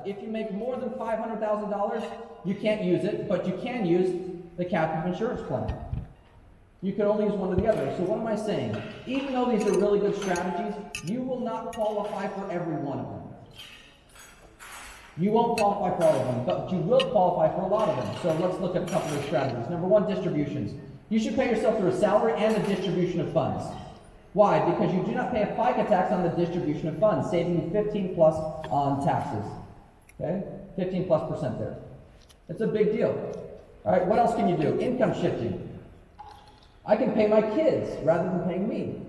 If you make more than $500,000, you can't use it, but you can use the captive insurance plan. You can only use one or the other. So what am I saying? Even though these are really good strategies, you will not qualify for every one of them. You won't qualify for all of them, but you will qualify for a lot of them. So let's look at a couple of strategies. Number one, distributions. You should pay yourself through a salary and a distribution of funds. Why? Because you do not pay a FICA tax on the distribution of funds, saving you 15 plus on taxes. Okay? 15+% there. It's a big deal. All right, what else can you do? Income shifting. I can pay my kids rather than paying me.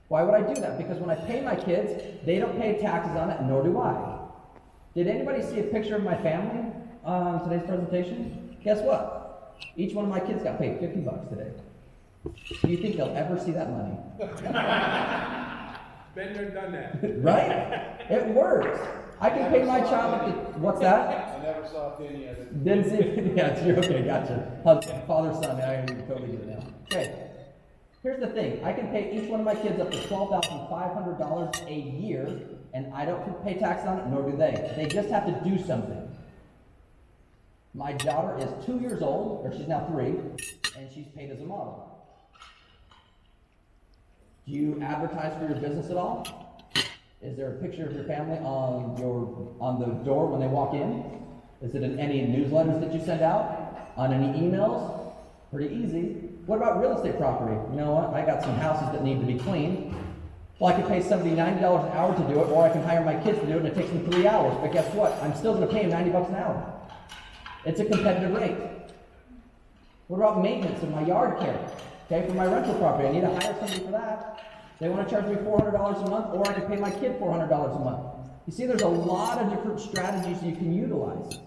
Why would I do that? Because when I pay my kids, they don't pay taxes on it, nor do I. Did anybody see a picture of my family on today's presentation? Guess what? Each one of my kids got paid $50 today. Do you think they'll ever see that money? Been there, done that. Right? It works. I can pay my child. What's that? I never saw a penny of it. Didn't see it. Yeah, true. Okay, gotcha. Father, son. I totally get it now. Okay. Here's the thing. I can pay each one of my kids up to $12,500 a year, and I don't pay taxes on it, nor do they. They just have to do something. My daughter is 2 years old, or she's now 3, and she's paid as a model. Do you advertise for your business at all? Is there a picture of your family on the door when they walk in? Is it in any newsletters that you send out? On any emails? Pretty easy. What about real estate property? You know what? I got some houses that need to be cleaned. Well, I could pay somebody $90 an hour to do it, or I can hire my kids to do it, and it takes them 3 hours. But guess what? I'm still going to pay them $90 an hour. It's a competitive rate. What about maintenance of my yard care? Okay, for my rental property, I need to hire somebody for that. They want to charge me $400 a month, or I can pay my kid $400 a month. You see, there's a lot of different strategies you can utilize.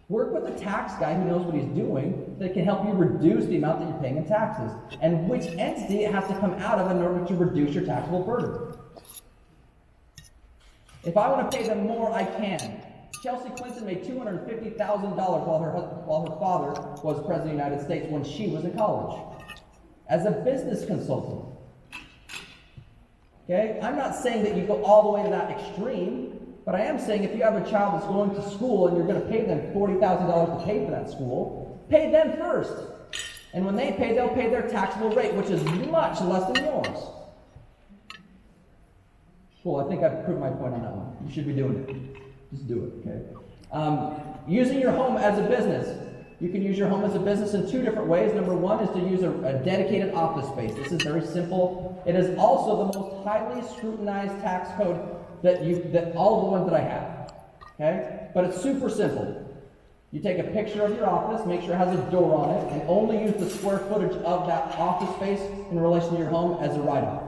Work with a tax guy who knows what he's doing that can help you reduce the amount that you're paying in taxes, and which entity it has to come out of in order to reduce your taxable burden. If I want to pay them more, I can. Chelsea Clinton made $250,000 while her father was president of the United States when she was in college as a business consultant. Okay? I'm not saying that you go all the way to that extreme, but I am saying if you have a child that's going to school and you're going to pay them $40,000 to pay for that school, pay them first. And when they pay, they'll pay their taxable rate, which is much less than yours. Cool, I think I've proved my point on that one. You should be doing it. Just do it, okay? Using your home as a business. You can use your home as a business in 2 different ways. Number one is to use a dedicated office space. This is very simple. It is also the most highly scrutinized tax code that all the ones that I have. Okay? But it's super simple. You take a picture of your office, make sure it has a door on it, and only use the square footage of that office space in relation to your home as a write-off.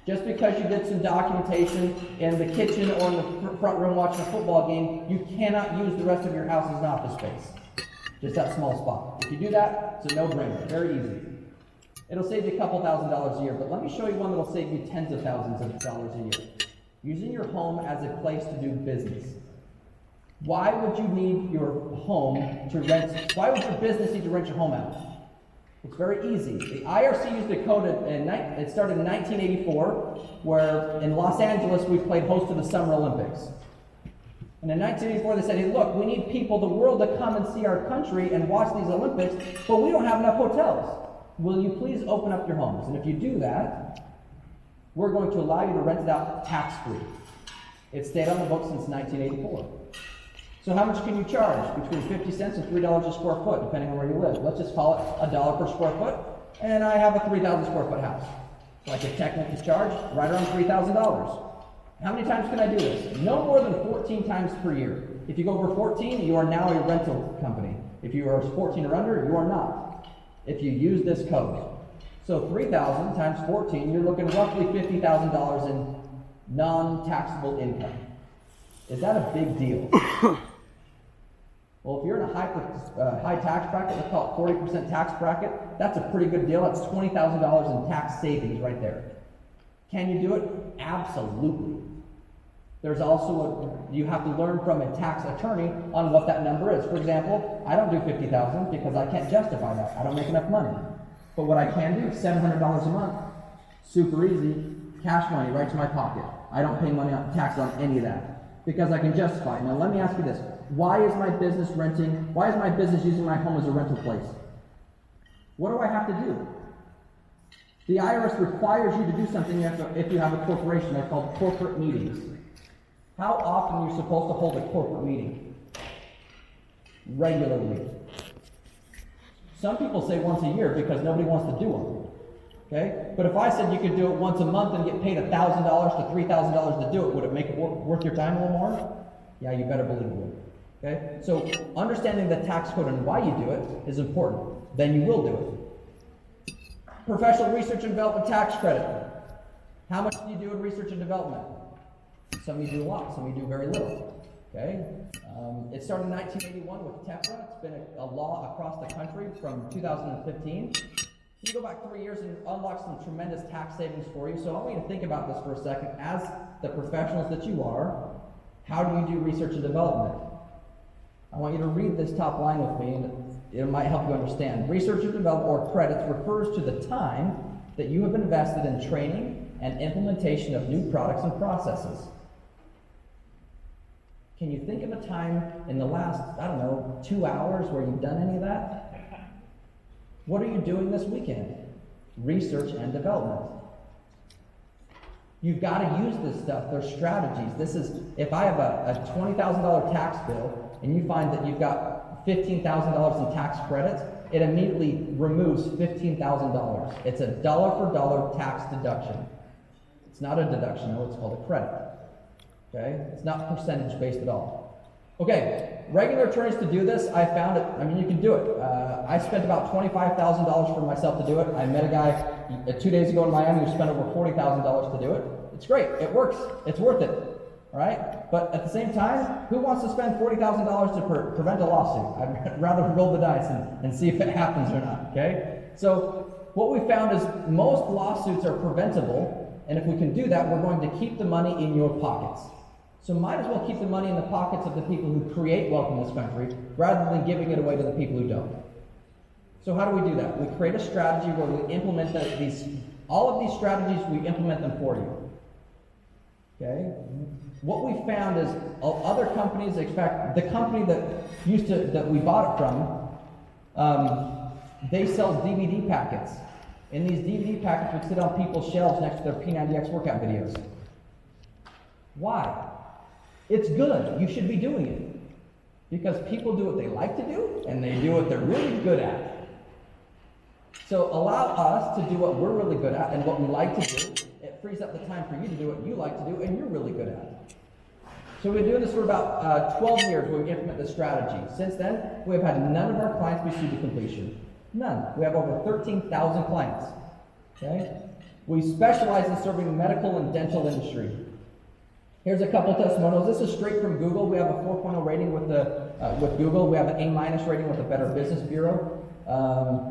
Just because you did some documentation in the kitchen or in the front room watching a football game, you cannot use the rest of your house as an office space. Just that small spot. If you do that, it's a no-brainer. Very easy. It'll save you a couple $1,000s a year, but let me show you one that'll save you tens of thousands of dollars a year. Using your home as a place to do business. Why would you need your home to rent? Why would your business need to rent your home out? It's very easy. The IRC used a code, it started in 1984, where in Los Angeles we played host to the Summer Olympics. And in 1984 they said, hey look, we need people, the world, to come and see our country and watch these Olympics, but we don't have enough hotels. Will you please open up your homes? And if you do that, we're going to allow you to rent it out tax-free. It stayed on the books since 1984. So how much can you charge? Between 50 cents and $3 a square foot, depending on where you live. Let's just call it $1 per square foot, and I have a 3,000 square foot house. So I could technically charge right around $3,000. How many times can I do this? No more than 14 times per year. If you go over 14, you are now a rental company. If you are 14 or under, you are not. If you use this code. So 3,000 times 14, you're looking roughly $50,000 in non-taxable income. Is that a big deal? Well, if you're in a high tax bracket, let's call it 40% tax bracket, that's a pretty good deal. That's $20,000 in tax savings right there. Can you do it? Absolutely. There's also you have to learn from a tax attorney on what that number is. For example, I don't do $50,000 because I can't justify that. I don't make enough money. But what I can do, $700 a month, super easy, cash money right to my pocket. I don't pay money on taxes on any of that. because I can justify it. Now let me ask you this. Why is my business using my home as a rental place? What do I have to do? The IRS requires you to do something if you have a corporation. They're called corporate meetings. How often are you supposed to hold a corporate meeting? Regularly. Some people say once a year because nobody wants to do them. Okay? But if I said you could do it once a month and get paid $1,000 to $3,000 to do it, would it make it worth your time a little more? Yeah, you better believe it would. Okay? So understanding the tax code and why you do it is important. Then you will do it. Professional research and development tax credit. How much do you do in research and development? Some of you do a lot, some of you do very little. Okay? It started in 1981 with TEFRA. It's been a law across the country from 2015. You go back 3 years and it unlocks some tremendous tax savings for you. So I want you to think about this for a second. As the professionals that you are, how do you do research and development? I want you to read this top line with me, and it might help you understand. Research and development, or credits, refers to the time that you have invested in training and implementation of new products and processes. Can you think of a time in the last, 2 hours where you've done any of that? What are you doing this weekend? Research and development. You've got to use this stuff. There's strategies. This is, if I have a $20,000 tax bill and you find that you've got $15,000 in tax credits, it immediately removes $15,000. It's a dollar for dollar tax deduction. It's not a deduction, no, it's called a credit. Okay? It's not percentage based at all. Okay, regular attorneys to do this, I found it, you can do it. I spent about $25,000 for myself to do it. I met a guy 2 days ago in Miami who spent over $40,000 to do it. It's great, it works, it's worth it, all right? But at the same time, who wants to spend $40,000 to prevent a lawsuit? I'd rather roll the dice and see if it happens or not, okay? So what we found is most lawsuits are preventable, and if we can do that, we're going to keep the money in your pockets. So might as well keep the money in the pockets of the people who create wealth in this country rather than giving it away to the people who don't. So how do we do that? We create a strategy where we implement all of these strategies, we implement them for you. Okay? What we found is other companies expect, the company that we bought it from, they sell DVD packets. And these DVD packets would sit on people's shelves next to their P90X workout videos. Why? It's good. You should be doing it. Because people do what they like to do, and they do what they're really good at. So allow us to do what we're really good at and what we like to do. It frees up the time for you to do what you like to do and you're really good at. So we've been doing this for about 12 years where we implement this strategy. Since then, we have had none of our clients be sued to completion. None. We have over 13,000 clients. Okay? We specialize in serving the medical and dental industry. Here's a couple testimonials. This is straight from Google. We have a 4.0 rating with Google. We have an A- rating with the Better Business Bureau.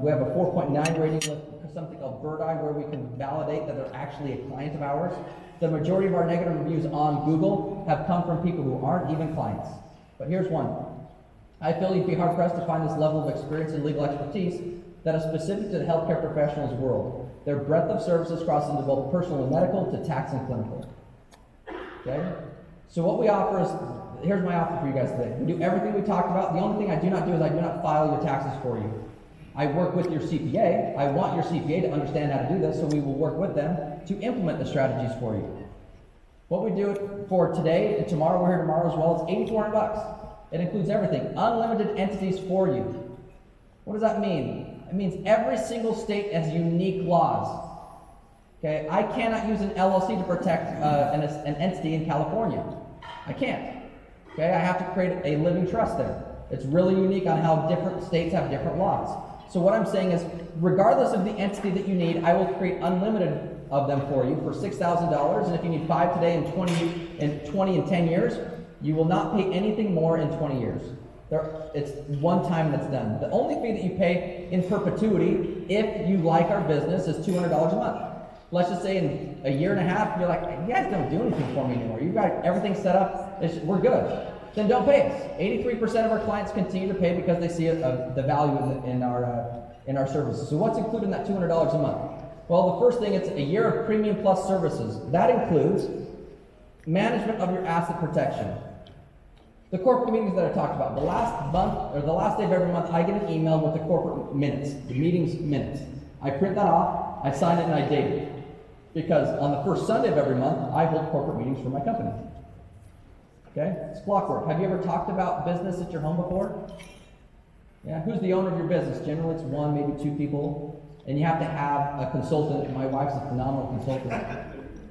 We have a 4.9 rating with something called Bird Eye, where we can validate that they're actually a client of ours. The majority of our negative reviews on Google have come from people who aren't even clients. But here's one. I feel you'd be hard-pressed to find this level of experience and legal expertise that is specific to the healthcare professionals world. Their breadth of services crosses into both personal and medical to tax and clinical. Okay? So what we offer is, here's my offer for you guys today. We do everything we talked about. The only thing I do not do is I do not file your taxes for you. I work with your CPA. I want your CPA to understand how to do this, so we will work with them to implement the strategies for you. What we do for today and tomorrow, we're here tomorrow as well, it's $8,400. It includes everything. Unlimited entities for you. What does that mean? It means every single state has unique laws. Okay, I cannot use an LLC to protect an entity in California. I can't. Okay, I have to create a living trust there. It's really unique on how different states have different laws. So what I'm saying is, regardless of the entity that you need, I will create unlimited of them for you for $6,000. And if you need 5 today and 20 in 10 years, you will not pay anything more in 20 years. It's one time that's done. The only fee that you pay in perpetuity, if you like our business, is $200 a month. Let's just say in a year and a half, you're like, you guys don't do anything for me anymore. You've got everything set up. We're good. Then don't pay us. 83% of our clients continue to pay because they see the value in our services. So what's included in that $200 a month? Well, the first thing, it's a year of premium plus services. That includes management of your asset protection. The corporate meetings that I talked about, the last month, or the last day of every month, I get an email with the corporate minutes, the meeting's minutes. I print that off, I sign it, and I date it. Because on the first Sunday of every month, I hold corporate meetings for my company. Okay? It's clockwork. Have you ever talked about business at your home before? Yeah, who's the owner of your business? Generally, it's one, maybe two people. And you have to have a consultant. My wife's a phenomenal consultant.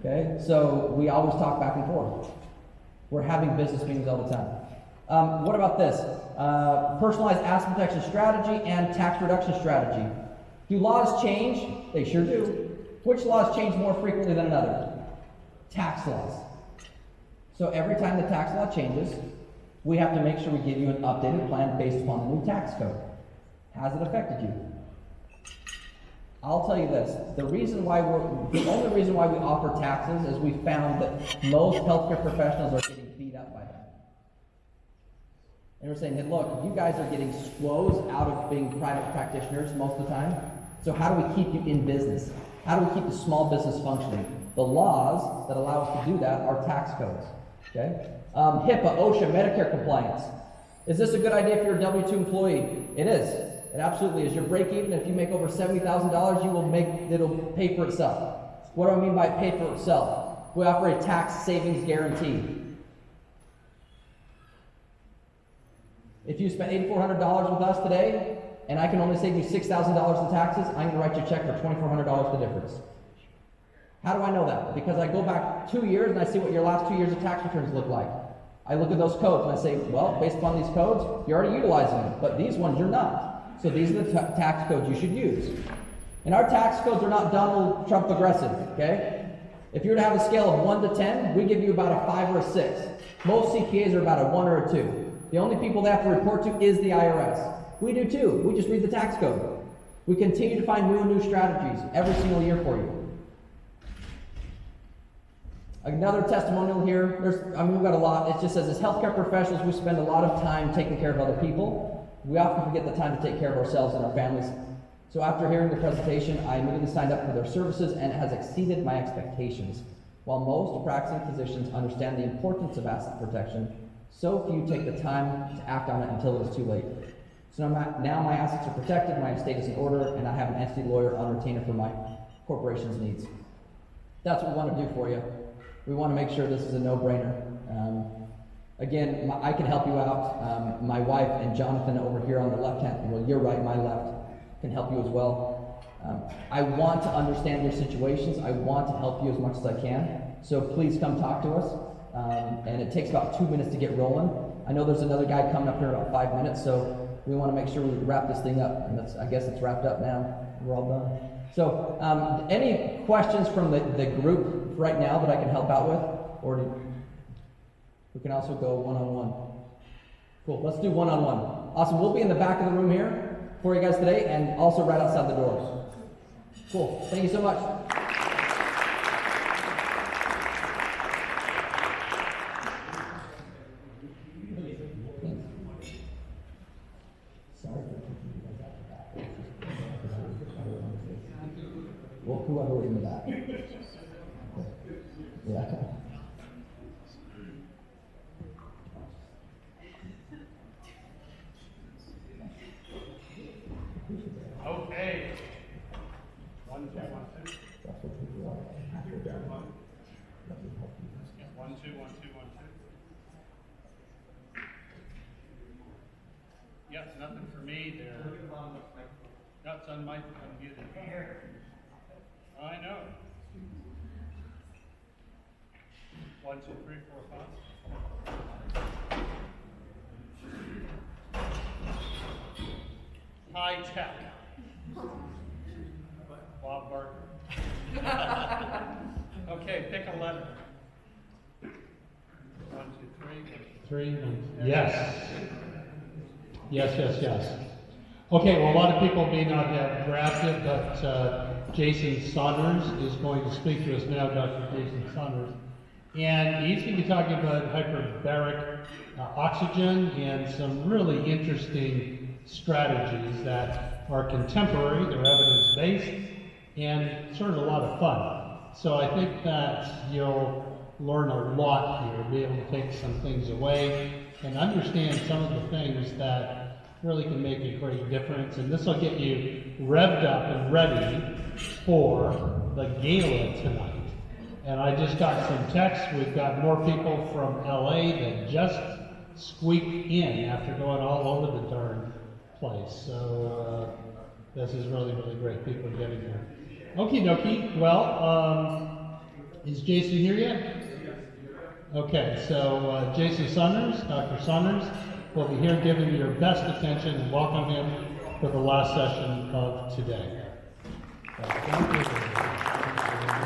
Okay? So we always talk back and forth. We're having business meetings all the time. What about this? Personalized asset protection strategy and tax reduction strategy. Do laws change? They sure do. Which laws change more frequently than another? Tax laws. So every time the tax law changes, we have to make sure we give you an updated plan based upon the new tax code. Has it affected you? I'll tell you this, the only reason why we offer taxes is we found that most healthcare professionals are getting beat up by them. And we're saying, hey, look, you guys are getting squoze out of being private practitioners most of the time. So how do we keep you in business? How do we keep the small business functioning? The laws that allow us to do that are tax codes. Okay? HIPAA, OSHA, Medicare compliance. Is this a good idea if you're a W-2 employee? It is. It absolutely is. Your break even, if you make over $70,000, it'll pay for itself. What do I mean by pay for itself? We offer a tax savings guarantee. If you spent $8,400 with us today, and I can only save you $6,000 in taxes, I'm going to write you a check for $2,400 the difference. How do I know that? Because I go back 2 years and I see what your last 2 years of tax returns look like. I look at those codes and I say, well, based upon these codes, you're already utilizing them, but these ones you're not. So these are the tax codes you should use. And our tax codes are not Donald Trump aggressive, okay? If you were to have a scale of 1 to 10, we give you about a 5 or a 6. Most CPAs are about a 1 or a 2. The only people they have to report to is the IRS. We do too. We just read the tax code. We continue to find new and new strategies every single year for you. Another testimonial here. We've got a lot. It just says, as healthcare professionals, we spend a lot of time taking care of other people. We often forget the time to take care of ourselves and our families. So after hearing the presentation, I immediately signed up for their services, and it has exceeded my expectations. While most practicing physicians understand the importance of asset protection, so few take the time to act on it until it is too late. So now my assets are protected, my estate is in order, and I have an entity lawyer on retainer for my corporation's needs. That's what we want to do for you. We want to make sure this is a no-brainer. Again, I can help you out. My wife and Jonathan over here on the left hand, well, your right, my left, can help you as well. I want to understand your situations. I want to help you as much as I can. So please come talk to us. And it takes about 2 minutes to get rolling. I know there's another guy coming up here in about 5 minutes, so we want to make sure we wrap this thing up. And I guess it's wrapped up now. We're all done. So, any questions from the group right now that I can help out with? Or we can also go one-on-one. Cool, let's do one-on-one. Awesome, we'll be in the back of the room here for you guys today, and also right outside the doors. Cool, thank you so much. Well, whoever was in the back. Yeah. Okay. 1, 2, 1, 2. 1, 2, 1, 2, 1, 2. Yes, nothing for me there. That's on my computer. I know. 1, 2, 3, 4, 5. High tech. Bob Barker. Okay, pick a letter. 1, 2, 3. 3. Yes. Yes. Okay, well, a lot of people may not have grabbed it, but Jason Saunders is going to speak to us now, Dr. Jason Saunders. And he's going to be talking about hyperbaric oxygen and some really interesting strategies that are contemporary, they're evidence-based, and sort of a lot of fun. So I think that you'll learn a lot here, be able to take some things away. and understand some of the things that really can make a great difference. And this will get you revved up and ready for the gala tonight. And I just got some texts. We've got more people from LA that just squeaked in after going all over the darn place. So this is really, really great. People are getting here. Okie dokie. Well, is Jason here yet? Okay, so Jason Saunders, Dr. Saunders, will be here giving you your best attention, and welcome him for the last session of today. Thank you.